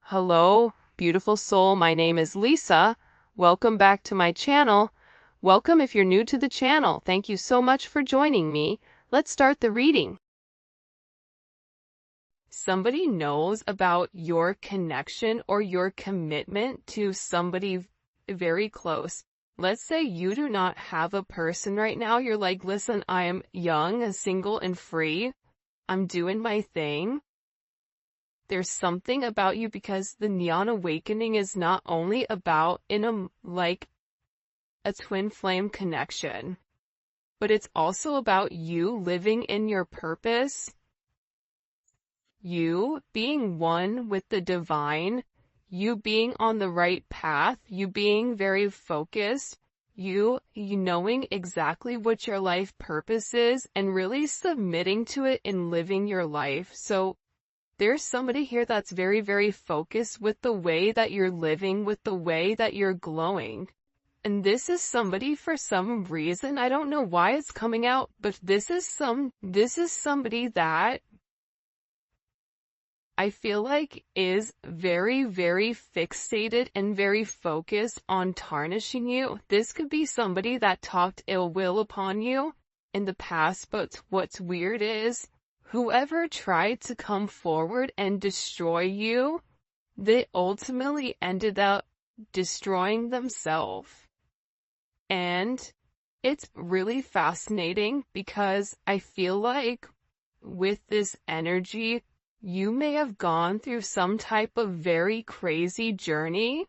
Hello, beautiful soul. My name is Lisa. Welcome back to my channel. Welcome if you're new to the channel. Thank you so much for joining me. Let's start the reading. Somebody knows about your connection or your commitment to somebody very close. Let's say you do not have a person right now. You're like, listen, I am young, single, and free. I'm doing my thing. There's something about you because the neon awakening is not only about a twin flame connection, but it's also about you living in your purpose, you being one with the divine, you being on the right path, you being very focused, you knowing exactly what your life purpose is and really submitting to it and living your life. So there's somebody here that's very, very focused with the way that you're living, with the way that you're glowing. And this is somebody, for some reason, I don't know why it's coming out, but this is somebody that I feel like is very, very fixated and very focused on tarnishing you. This could be somebody that talked ill will upon you in the past, but what's weird is whoever tried to come forward and destroy you, they ultimately ended up destroying themselves. And it's really fascinating because I feel like with this energy, you may have gone through some type of very crazy journey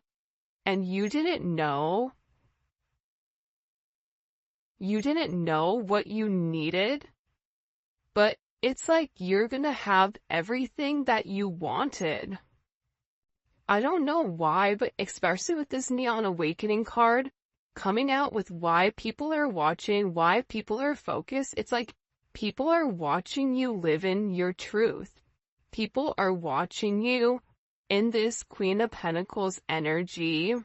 and you didn't know what you needed, but it's like you're gonna have everything that you wanted. I don't know why, but especially with this Neon Awakening card coming out with why people are watching, why people are focused, it's like people are watching you live in your truth. People are watching you in this Queen of Pentacles energy,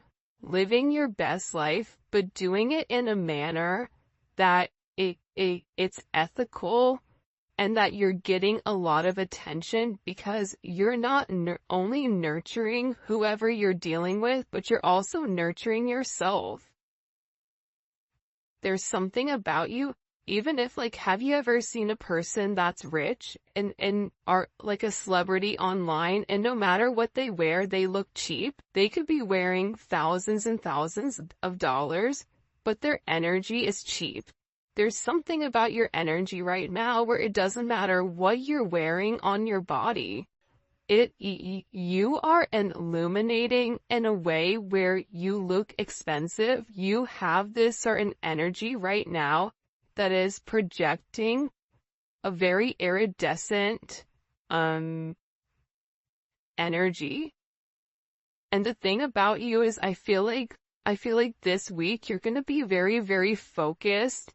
living your best life, but doing it in a manner that it's ethical, and that you're getting a lot of attention because you're not only nurturing whoever you're dealing with, but you're also nurturing yourself. There's something about you, even if have you ever seen a person that's rich and are like a celebrity online, and no matter what they wear, they look cheap? They could be wearing thousands and thousands of dollars, but their energy is cheap. There's something about your energy right now where it doesn't matter what you're wearing on your body. You are illuminating in a way where you look expensive. You have this certain energy right now that is projecting a very iridescent energy. And the thing about you is I feel like this week you're going to be very, very focused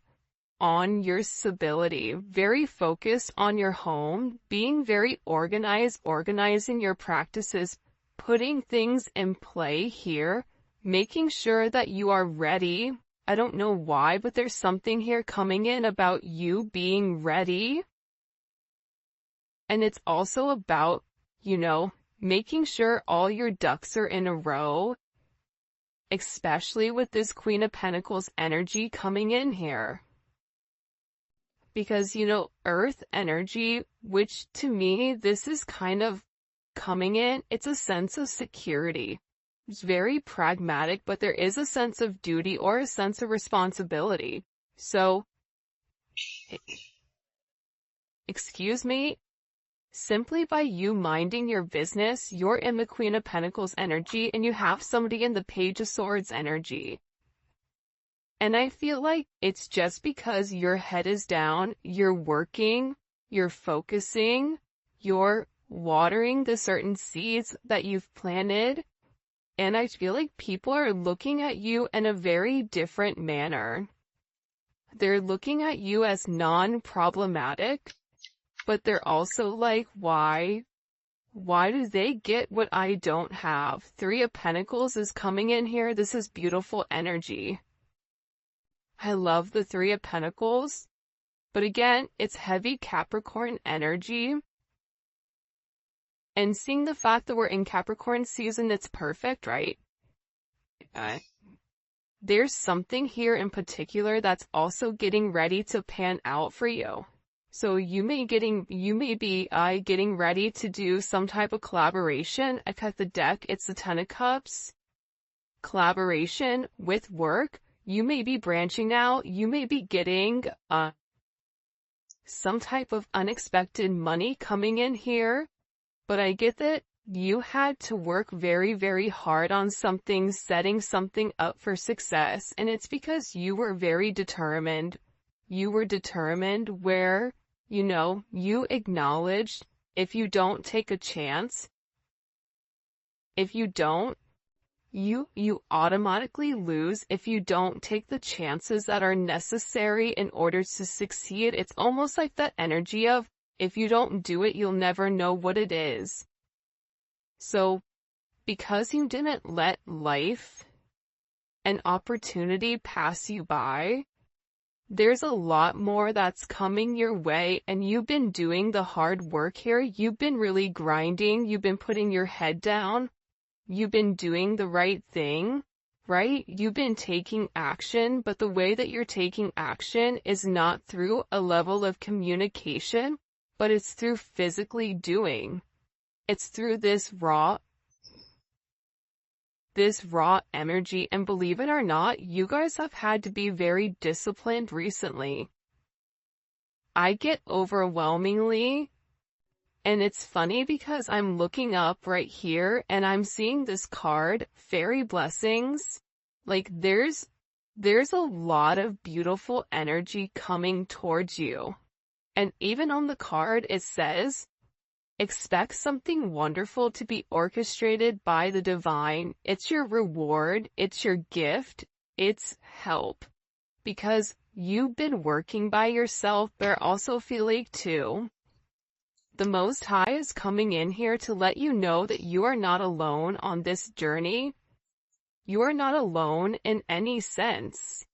on your stability, very focused on your home, being very organized, organizing your practices, putting things in play here, making sure that you are ready. I don't know why, but there's something here coming in about you being ready. And it's also about, making sure all your ducks are in a row, especially with this Queen of Pentacles energy coming in here. Because, earth energy, which to me, this is kind of coming in, it's a sense of security. It's very pragmatic, but there is a sense of duty or a sense of responsibility. So, excuse me, simply by you minding your business, you're in the Queen of Pentacles energy and you have somebody in the Page of Swords energy. And I feel like it's just because your head is down, you're working, you're focusing, you're watering the certain seeds that you've planted. And I feel like people are looking at you in a very different manner. They're looking at you as non-problematic, but they're also like, why do they get what I don't have? Three of Pentacles is coming in here. This is beautiful energy. I love the Three of Pentacles, but again, it's heavy Capricorn energy. And seeing the fact that we're in Capricorn season, it's perfect, right? There's something here in particular that's also getting ready to pan out for you. So you may be getting ready to do some type of collaboration. I cut the deck, it's the Ten of Cups. Collaboration with work. You may be branching out. You may be getting some type of unexpected money coming in here. But I get that you had to work very, very hard on something, setting something up for success. And it's because you were very determined. You were determined where, you acknowledged if you don't take a chance, if you don't, you automatically lose if you don't take the chances that are necessary in order to succeed. It's almost like that energy of, if you don't do it, you'll never know what it is. So, because you didn't let life and opportunity pass you by, there's a lot more that's coming your way, and you've been doing the hard work here. You've been really grinding. You've been putting your head down. You've been doing the right thing, right? You've been taking action, but the way that you're taking action is not through a level of communication, but it's through physically doing. It's through this raw energy. And believe it or not, you guys have had to be very disciplined recently. I get overwhelmingly, and it's funny because I'm looking up right here and I'm seeing this card, Fairy Blessings. Like there's a lot of beautiful energy coming towards you. And even on the card it says, expect something wonderful to be orchestrated by the divine. It's your reward, it's your gift, it's help. Because you've been working by yourself, but I also feel like too, the Most High is coming in here to let you know that you are not alone on this journey. You are not alone in any sense.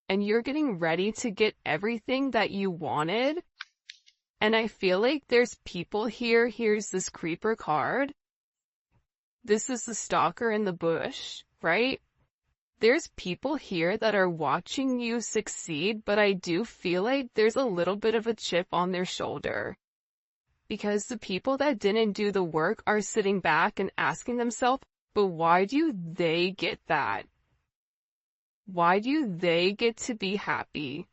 And you're getting ready to get everything that you wanted. And I feel like there's people here. Here's this creeper card. This is the stalker in the bush, right? There's people here that are watching you succeed, but I do feel like there's a little bit of a chip on their shoulder. Because the people that didn't do the work are sitting back and asking themselves, but why do they get that? Why do they get to be happy?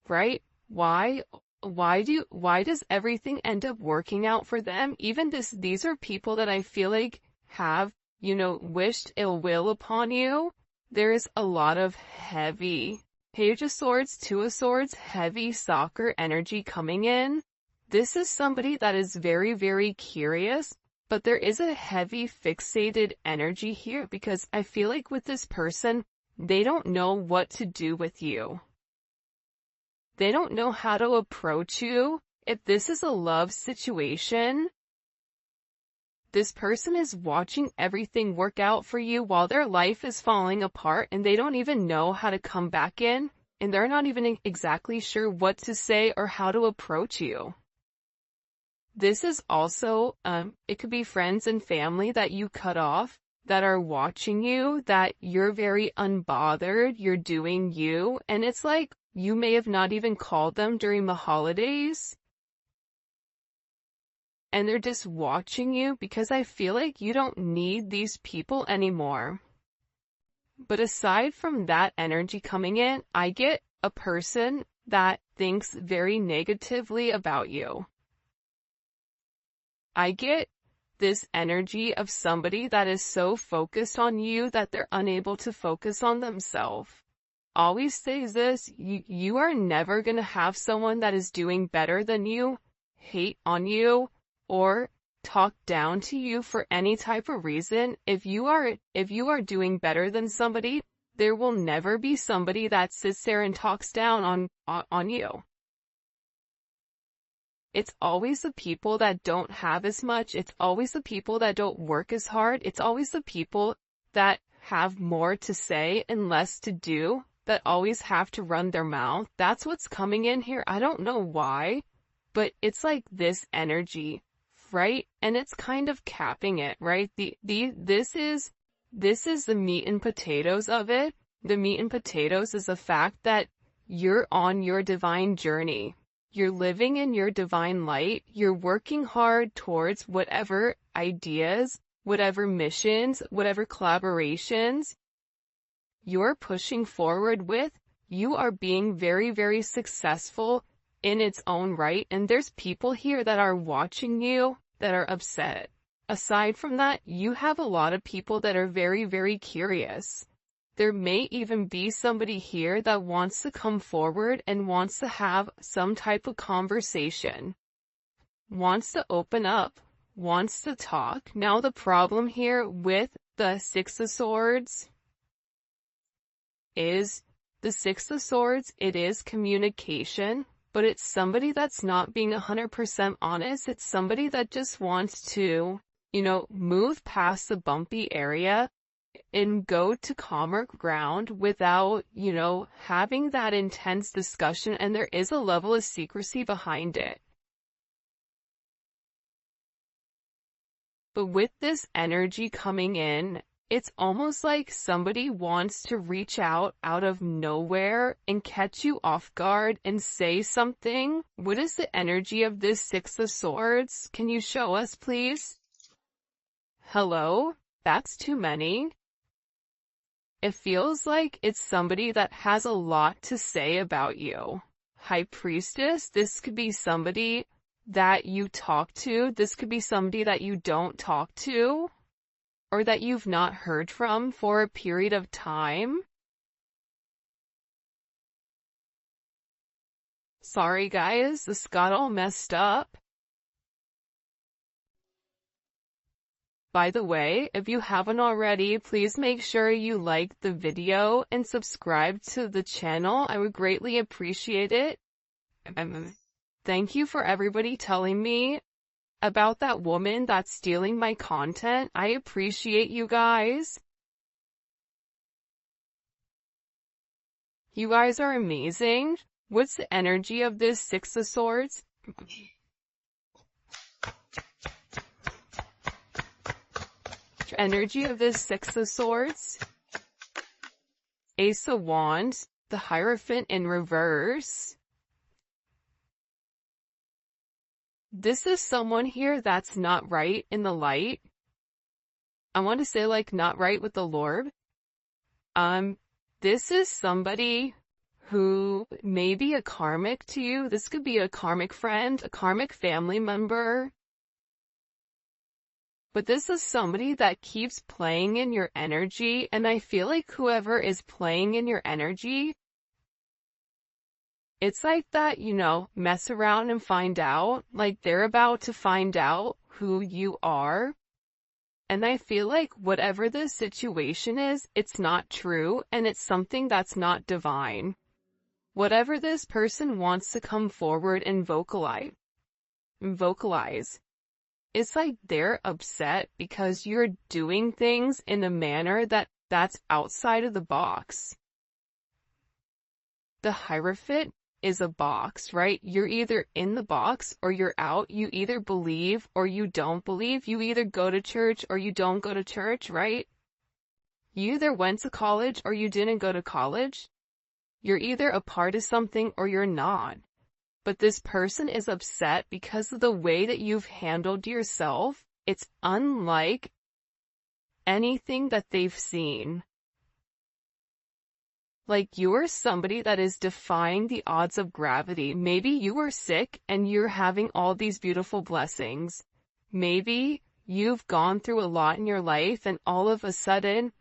Right? Why does everything end up working out for them? Even these are people that I feel like have, wished ill will upon you. There's a lot of heavy Page of Swords, Two of Swords, heavy soccer energy coming in. This is somebody that is very, very curious, but there is a heavy fixated energy here because I feel like with this person, they don't know what to do with you. They don't know how to approach you. If this is a love situation, this person is watching everything work out for you while their life is falling apart and they don't even know how to come back in, and they're not even exactly sure what to say or how to approach you. This is also, it could be friends and family that you cut off that are watching you, that you're very unbothered, you're doing you, and it's like you may have not even called them during the holidays. And they're just watching you because I feel like you don't need these people anymore. But aside from that energy coming in, I get a person that thinks very negatively about you. I get this energy of somebody that is so focused on you that they're unable to focus on themselves. Always says this, you are never going to have someone that is doing better than you, hate on you, or talk down to you for any type of reason. If you are doing better than somebody, there will never be somebody that sits there and talks down on you. It's always the people that don't have as much. It's always the people that don't work as hard. It's always the people that have more to say and less to do, that always have to run their mouth. That's what's coming in here. I don't know why, but it's like this energy right? And it's kind of capping it, right? This is the meat and potatoes of it. The meat and potatoes is the fact that you're on your divine journey. You're living in your divine light. You're working hard towards whatever ideas, whatever missions, whatever collaborations you're pushing forward with. You are being very, very successful in its own right. And there's people here that are watching you that are upset. Aside from that, you have a lot of people that are very, very curious. There may even be somebody here that wants to come forward and wants to have some type of conversation, wants to open up, wants to talk. Now the problem here with the Six of Swords is it is communication, but it's somebody that's not being 100% honest. It's somebody that just wants to, move past the bumpy area and go to calmer ground without, having that intense discussion, and there is a level of secrecy behind it. But with this energy coming in, it's almost like somebody wants to reach out of nowhere and catch you off guard and say something. What is the energy of this Six of Swords? Can you show us, please? Hello? That's too many. It feels like it's somebody that has a lot to say about you. High Priestess, this could be somebody that you talk to. This could be somebody that you don't talk to, or that you've not heard from for a period of time. Sorry guys, this got all messed up. By the way, if you haven't already, please make sure you like the video and subscribe to the channel. I would greatly appreciate it. Thank you for everybody telling me about that woman that's stealing my content. I appreciate you guys. You guys are amazing. What's the energy of this Six of Swords? Energy of this Six of Swords. Ace of Wands, the Hierophant in reverse. This is someone here that's not right in the light. I want to say like not right with the Lord. This is somebody who may be a karmic to you. This could be a karmic friend, a karmic family member. But this is somebody that keeps playing in your energy, and I feel like whoever is playing in your energy, it's like that, mess around and find out, like they're about to find out who you are. And I feel like whatever the situation is, it's not true, and it's something that's not divine. Whatever this person wants to come forward and vocalize, it's like they're upset because you're doing things in a manner that's outside of the box. The Hierophant is a box, right? You're either in the box or you're out. You either believe or you don't believe. You either go to church or you don't go to church, right? You either went to college or you didn't go to college. You're either a part of something or you're not. But this person is upset because of the way that you've handled yourself. It's unlike anything that they've seen. Like you're somebody that is defying the odds of gravity. Maybe you were sick and you're having all these beautiful blessings. Maybe you've gone through a lot in your life and all of a sudden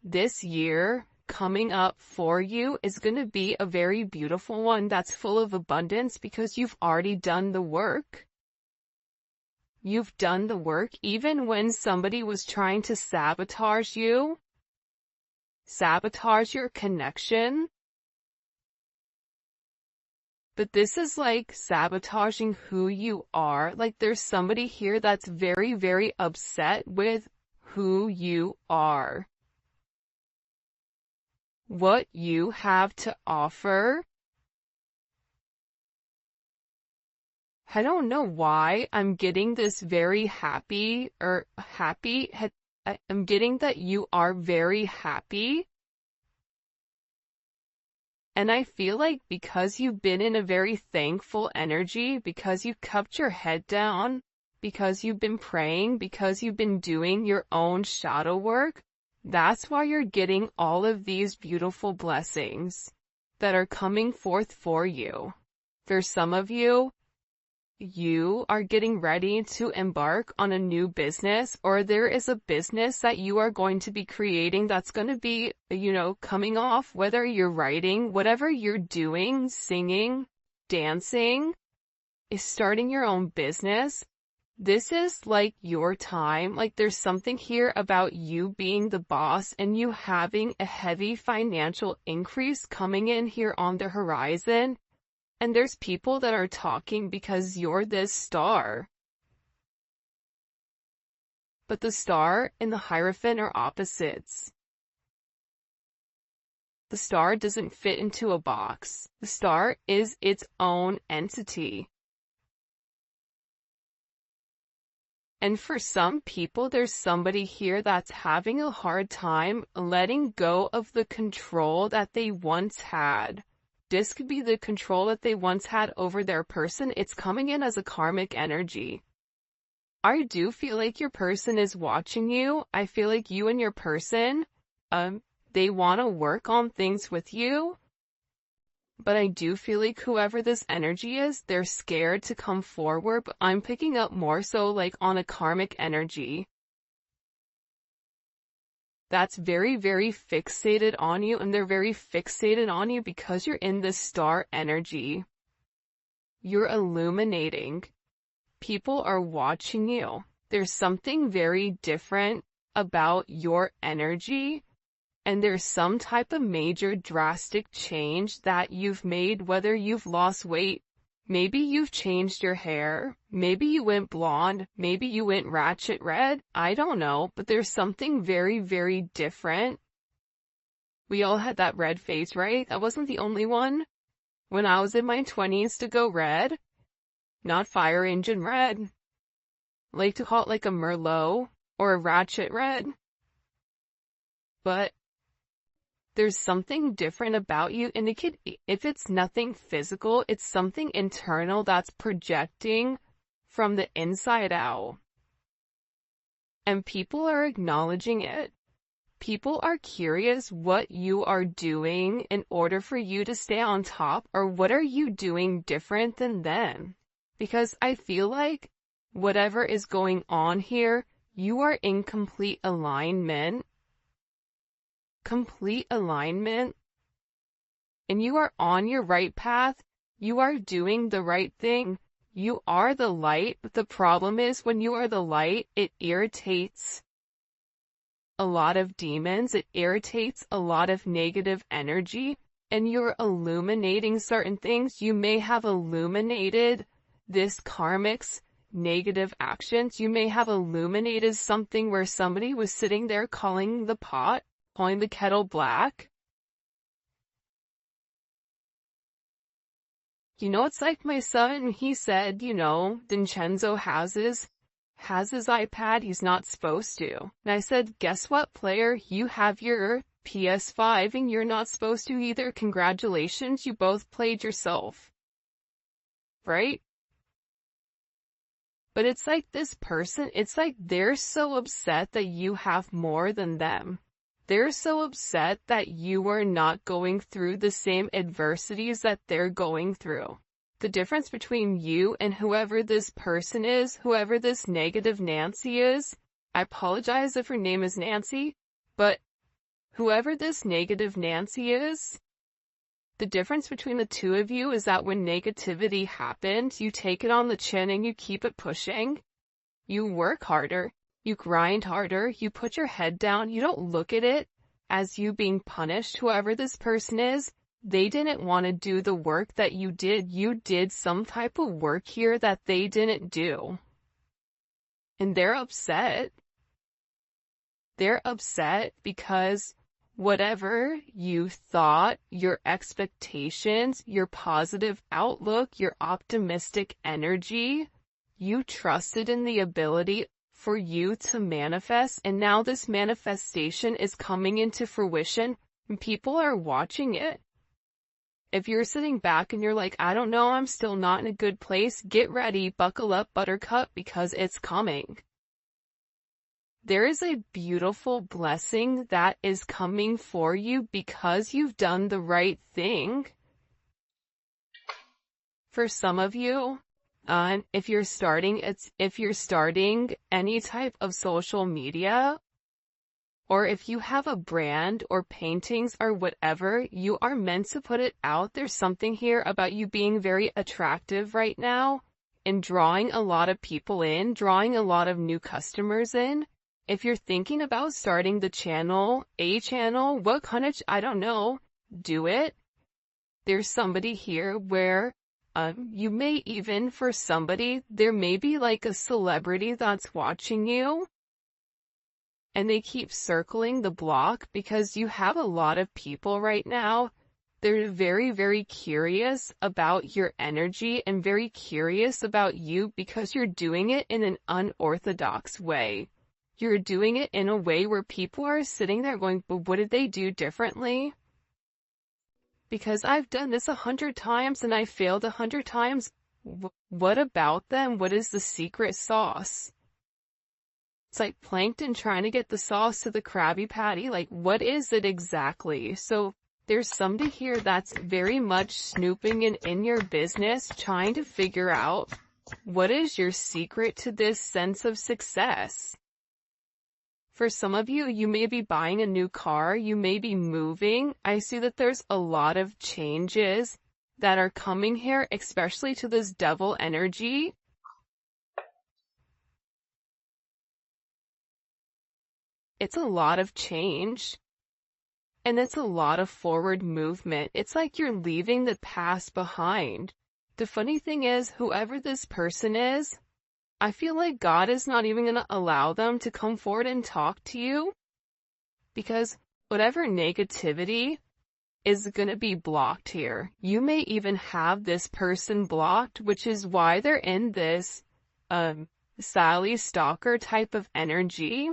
this year coming up for you is going to be a very beautiful one that's full of abundance because you've already done the work. You've done the work even when somebody was trying to sabotage you, sabotage your connection. But this is like sabotaging who you are. Like there's somebody here that's very, very upset with who you are. What you have to offer. I don't know why I'm getting this very happy, I'm getting that you are very happy. And I feel like because you've been in a very thankful energy, because you kept your head down, because you've been praying, because you've been doing your own shadow work, that's why you're getting all of these beautiful blessings that are coming forth for you. For some of you, you are getting ready to embark on a new business, or there is a business that you are going to be creating that's going to be, coming off, whether you're writing, whatever you're doing, singing, dancing, is starting your own business. This is like your time. Like there's something here about you being the boss and you having a heavy financial increase coming in here on the horizon. And there's people that are talking because you're this star. But the star and the Hierophant are opposites. The star doesn't fit into a box. The star is its own entity. And for some people, there's somebody here that's having a hard time letting go of the control that they once had. This could be the control that they once had over their person. It's coming in as a karmic energy. I do feel like your person is watching you. I feel like you and your person, they want to work on things with you. But I do feel like whoever this energy is, they're scared to come forward. But I'm picking up more so like on a karmic energy that's very, very fixated on you, and they're very fixated on you because you're in this star energy. You're illuminating. People are watching you. There's something very different about your energy, and there's some type of major drastic change that you've made, whether you've lost weight, maybe you've changed your hair, maybe you went blonde, maybe you went ratchet red, I don't know, but there's something very, very different. We all had that red phase, right? I wasn't the only one. When I was in my 20s to go red, not fire engine red. I like to call it like a Merlot or a ratchet red. But there's something different about you, and if it's nothing physical, it's something internal that's projecting from the inside out. And people are acknowledging it. People are curious what you are doing in order for you to stay on top, or what are you doing different than them? Because I feel like whatever is going on here, you are in complete alignment. Complete alignment, and you are on your right path. You are doing the right thing. You are the light, but the problem is when you are the light, it irritates a lot of demons, it irritates a lot of negative energy, and you're illuminating certain things. You may have illuminated this karmic's negative actions. You may have illuminated something where somebody was sitting there calling the kettle black. It's like my son, he said, Vincenzo has his iPad, he's not supposed to. And I said, guess what, player? You have your PS5 and you're not supposed to either. Congratulations, you both played yourself. Right? But it's like this person, it's like they're so upset that you have more than them. They're so upset that you are not going through the same adversities that they're going through. The difference between you and whoever this person is, whoever this negative Nancy is, I apologize if her name is Nancy, but whoever this negative Nancy is, the difference between the two of you is that when negativity happens, you take it on the chin and you keep it pushing. You work harder. You grind harder, you put your head down, you don't look at it as you being punished. Whoever this person is, they didn't want to do the work that you did. You did some type of work here that they didn't do. And they're upset. They're upset because Whatever you thought, your expectations, your positive outlook, your optimistic energy, you trusted in the ability for you to manifest, and now this manifestation is coming into fruition and people are watching it. If you're sitting back and you're like, I don't know, I'm still not in a good place, get ready, buckle up, buttercup, because it's coming. There is a beautiful blessing that is coming for you because you've done the right thing. For some of you, if you're starting any type of social media, or if you have a brand or paintings or whatever, you are meant to put it out. There's something here about you being very attractive right now and drawing a lot of people in, drawing a lot of new customers in. If you're thinking about starting a channel, what kind of, I don't know, do it. There's somebody here where, you may even, for somebody, there may be like a celebrity that's watching you, and they keep circling the block because you have a lot of people right now. They're very, very curious about your energy and very curious about you because you're doing it in an unorthodox way. You're doing it in a way where people are sitting there going, but what did they do differently? Because I've done this 100 times and I failed 100 times. What about them? What is the secret sauce? It's like plankton trying to get the sauce to the Krabby Patty. Like, what is it exactly? So there's somebody here that's very much snooping in your business, trying to figure out what is your secret to this sense of success. For some of you, you may be buying a new car, you may be moving. I see that there's a lot of changes that are coming here, especially to this devil energy. It's a lot of change, and it's a lot of forward movement. It's like you're leaving the past behind. The funny thing is, whoever this person is, I feel like God is not even going to allow them to come forward and talk to you, because whatever negativity is going to be blocked here. You may even have this person blocked, which is why they're in this Sally Stalker type of energy.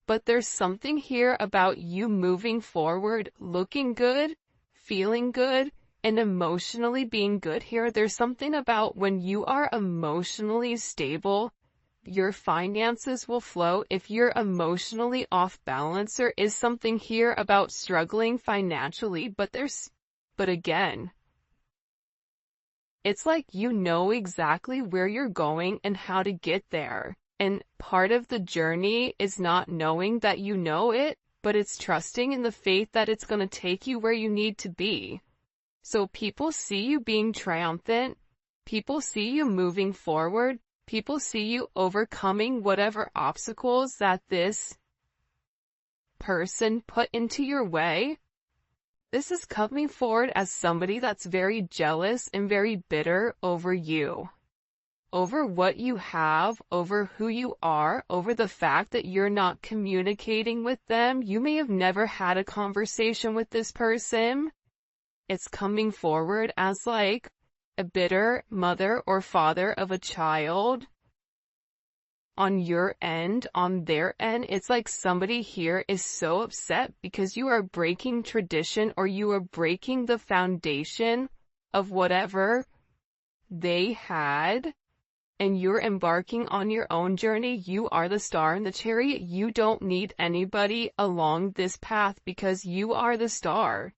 But there's something here about you moving forward, looking good, feeling good, and emotionally being good here. There's something about when you are emotionally stable, your finances will flow. If you're emotionally off balance, there is something here about struggling financially, but again, it's like you know exactly where you're going and how to get there. And part of the journey is not knowing that you know it, but it's trusting in the faith that it's going to take you where you need to be. So people see you being triumphant, people see you moving forward, people see you overcoming whatever obstacles that this person put into your way. This is coming forward as somebody that's very jealous and very bitter over you, over what you have, over who you are, over the fact that you're not communicating with them. You may have never had a conversation with this person. It's coming forward as like a bitter mother or father of a child. On your end, on their end, it's like somebody here is so upset because you are breaking tradition, or you are breaking the foundation of whatever they had, and you're embarking on your own journey. You are the star in the chariot. You don't need anybody along this path because you are the star.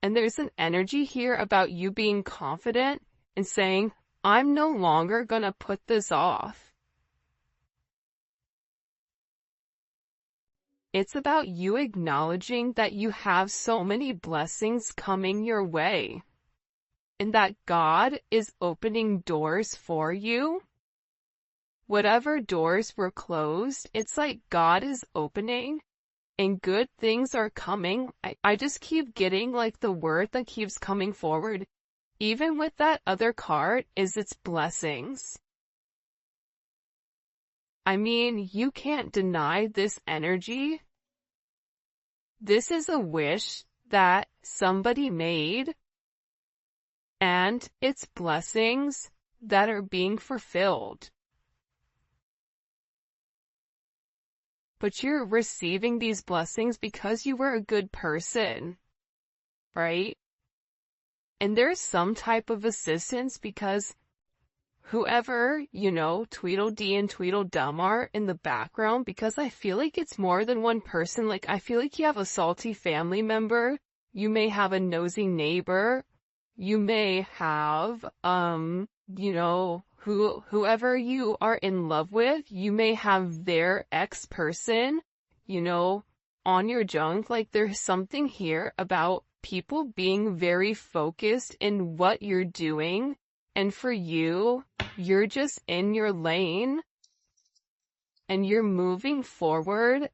And there's an energy here about you being confident and saying, I'm no longer gonna put this off. It's about you acknowledging that you have so many blessings coming your way, and that God is opening doors for you. Whatever doors were closed, it's like God is opening, and good things are coming. I just keep getting like the word that keeps coming forward. Even with that other card, is its blessings. I mean, you can't deny this energy. This is a wish that somebody made, and it's blessings that are being fulfilled. But you're receiving these blessings because you were a good person, right? And there's some type of assistance because whoever, Tweedledee and Tweedledum are in the background, because I feel like it's more than one person. Like, I feel like you have a salty family member, you may have a nosy neighbor, you may have, whoever you are in love with, you may have their ex-person, on your junk. Like, there's something here about people being very focused in what you're doing. And for you, you're just in your lane and you're moving forward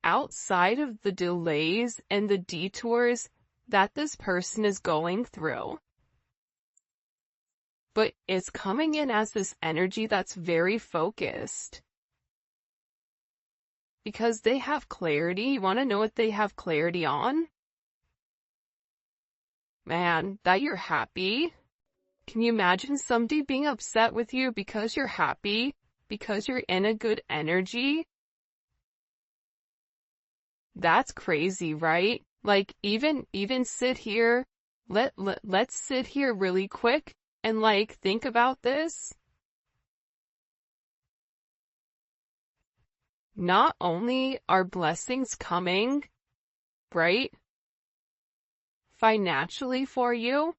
outside of the delays and the detours that this person is going through. But it's coming in as this energy that's very focused. Because they have clarity. You want to know what they have clarity on? Man, that you're happy. Can you imagine somebody being upset with you because you're happy? Because you're in a good energy? That's crazy, right? Like, even sit here, let's sit here really quick and think about this. Not only are blessings coming, right, financially for you,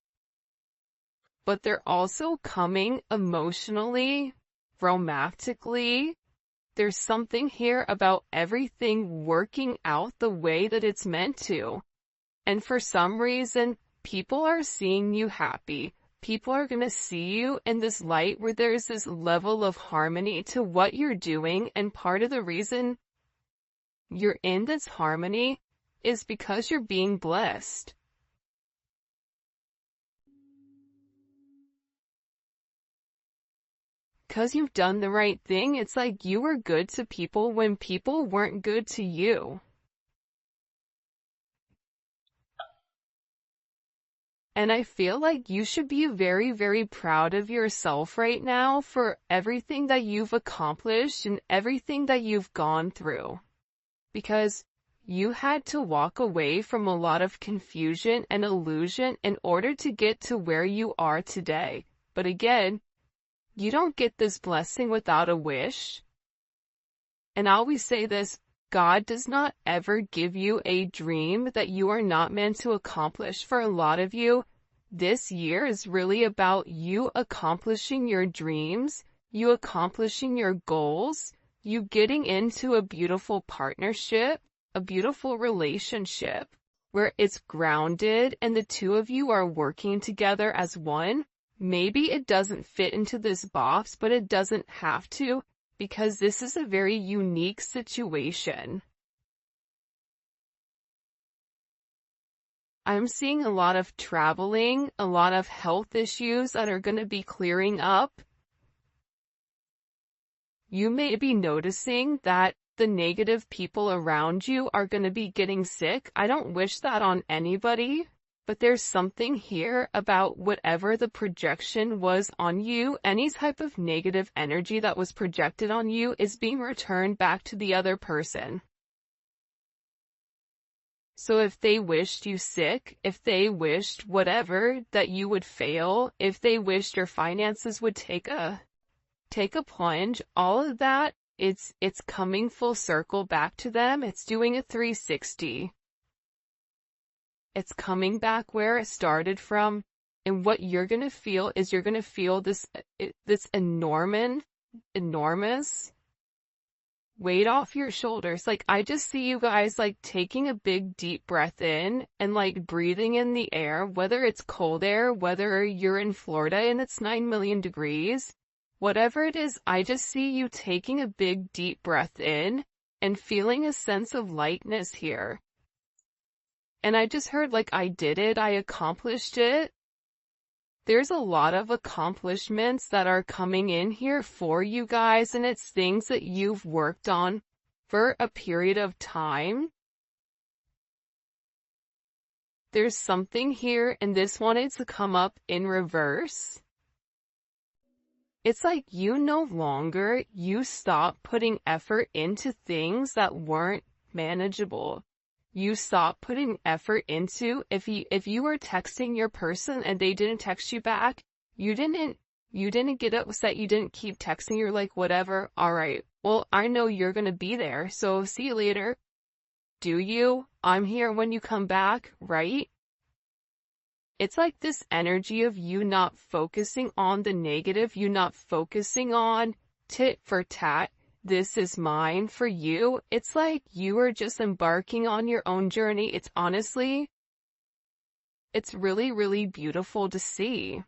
but they're also coming emotionally, romantically. There's something here about everything working out the way that it's meant to. And for some reason, people are seeing you happy. People are going to see you in this light where there's this level of harmony to what you're doing. And part of the reason you're in this harmony is because you're being blessed. Because you've done the right thing. It's like you were good to people when people weren't good to you. And I feel like you should be very, very proud of yourself right now for everything that you've accomplished and everything that you've gone through. Because you had to walk away from a lot of confusion and illusion in order to get to where you are today. But again, you don't get this blessing without a wish. And I always say this, God does not ever give you a dream that you are not meant to accomplish. For a lot of you, this year is really about you accomplishing your dreams, you accomplishing your goals, you getting into a beautiful partnership, a beautiful relationship, where it's grounded and the two of you are working together as one. Maybe it doesn't fit into this box, but it doesn't have to, because this is a very unique situation. I'm seeing a lot of traveling, a lot of health issues that are going to be clearing up. You may be noticing that the negative people around you are going to be getting sick. I don't wish that on anybody. But there's something here about whatever the projection was on you, any type of negative energy that was projected on you is being returned back to the other person. So if they wished you sick, if they wished whatever, that you would fail, if they wished your finances would take a plunge, all of that, it's coming full circle back to them. It's doing a 360. It's coming back where it started from, and what you're going to feel is you're going to feel this enormous weight off your shoulders. Like, I just see you guys taking a big deep breath in and breathing in the air, whether it's cold air, whether you're in Florida and it's 9 million degrees, whatever it is, I just see you taking a big deep breath in and feeling a sense of lightness here. And I just heard I did it, I accomplished it. there's a lot of accomplishments that are coming in here for you guys, and it's things that you've worked on for a period of time. There's something here, and this wanted to come up in reverse. It's like you stop putting effort into things that weren't manageable. You stop putting effort into, if you were texting your person and they didn't text you back, you didn't get upset, you didn't keep texting, you're like, whatever, alright, well, I know you're gonna be there, so see you later. Do you? I'm here when you come back, right? It's like this energy of you not focusing on the negative, you not focusing on tit for tat, this is mine for you. It's like you are just embarking on your own journey. It's honestly, it's really, really beautiful to see.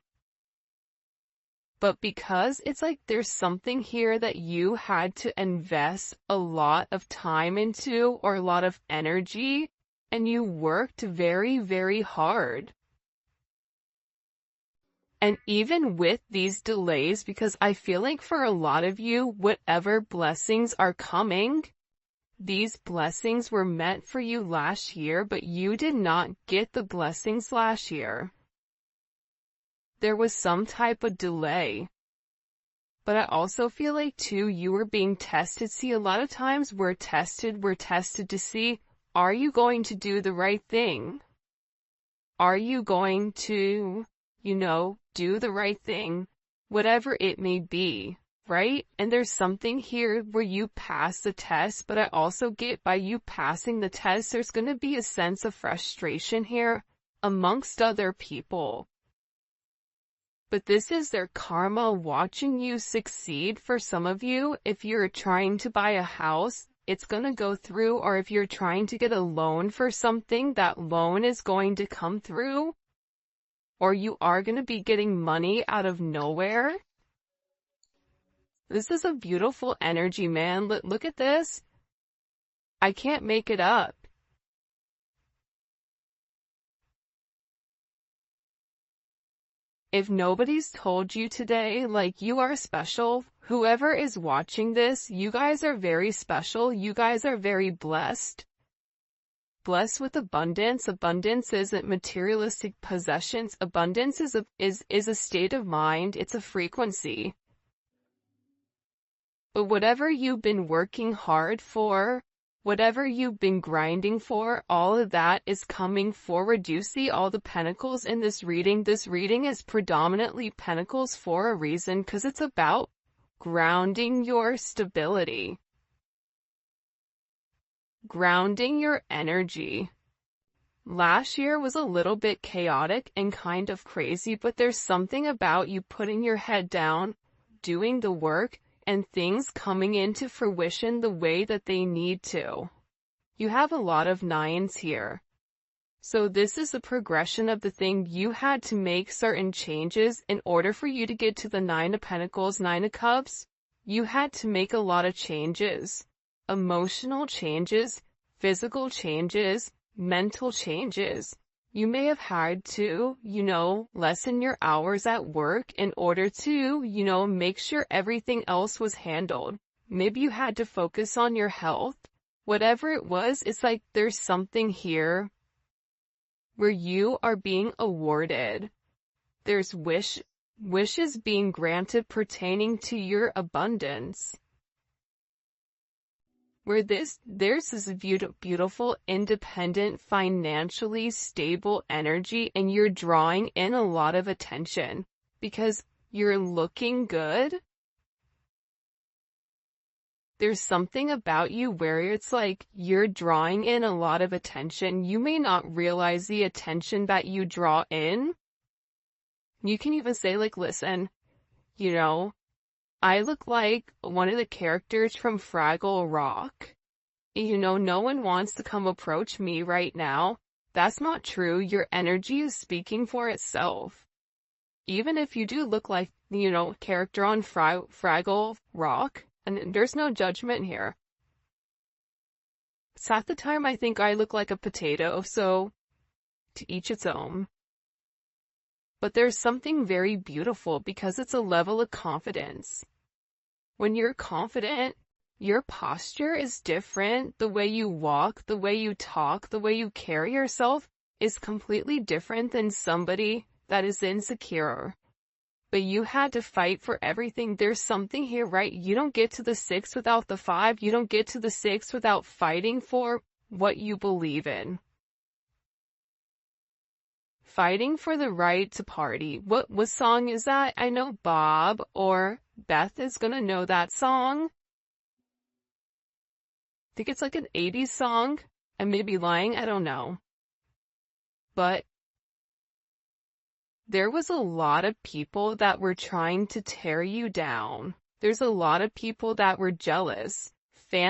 But because it's like there's something here that you had to invest a lot of time into, or a lot of energy, and you worked very, very hard. And even with these delays, because I feel like for a lot of you, whatever blessings are coming, these blessings were meant for you last year, but you did not get the blessings last year. There was some type of delay. But I also feel like too, you were being tested. See, a lot of times we're tested to see, are you going to do the right thing? Are you going to, do the right thing, whatever it may be, right? And there's something here where you pass the test, but I also get by you passing the test, there's going to be a sense of frustration here amongst other people. But this is their karma watching you succeed. For some of you, if you're trying to buy a house, it's going to go through, or if you're trying to get a loan for something, that loan is going to come through. Or you are going to be getting money out of nowhere. This is a beautiful energy, man. Look at this. I can't make it up. If nobody's told you today, like, you are special, whoever is watching this, you guys are very special. You guys are very blessed. Blessed with abundance. Abundance isn't materialistic possessions. Abundance is a state of mind. It's a frequency. But whatever you've been working hard for, whatever you've been grinding for, all of that is coming forward. You see all the pentacles in this reading. This reading is predominantly pentacles for a reason, because it's about grounding your stability. Grounding your energy. Last year was a little bit chaotic and kind of crazy, but there's something about you putting your head down, doing the work, and things coming into fruition the way that they need to. You have a lot of nines here. So this is a progression of the thing. You had to make certain changes in order for you to get to the Nine of Pentacles, Nine of Cups. You had to make a lot of changes. Emotional changes, physical changes, mental changes. You may have had to, lessen your hours at work in order to, make sure everything else was handled. Maybe you had to focus on your health. Whatever it was, it's like there's something here where you are being awarded. There's wishes being granted pertaining to your abundance. Where there's this beautiful, independent, financially stable energy, and you're drawing in a lot of attention because you're looking good. There's something about you where it's like you're drawing in a lot of attention. You may not realize the attention that you draw in. You can even say, like, listen, I look like one of the characters from Fraggle Rock. No one wants to come approach me right now. That's not true. Your energy is speaking for itself. Even if you do look like, character on Fraggle Rock, and there's no judgment here. It's half the time I think I look like a potato, so to each its own. But there's something very beautiful because it's a level of confidence. When you're confident, your posture is different. The way you walk, the way you talk, the way you carry yourself is completely different than somebody that is insecure. But you had to fight for everything. There's something here, right? You don't get to the 6 without the 5. You don't get to the 6 without fighting for what you believe in. Fighting for the right to party. What song is that? I know Bob or Beth is gonna know that song. I think it's like an 80s song. I may be lying, I don't know. But there was a lot of people that were trying to tear you down. There's a lot of people that were jealous.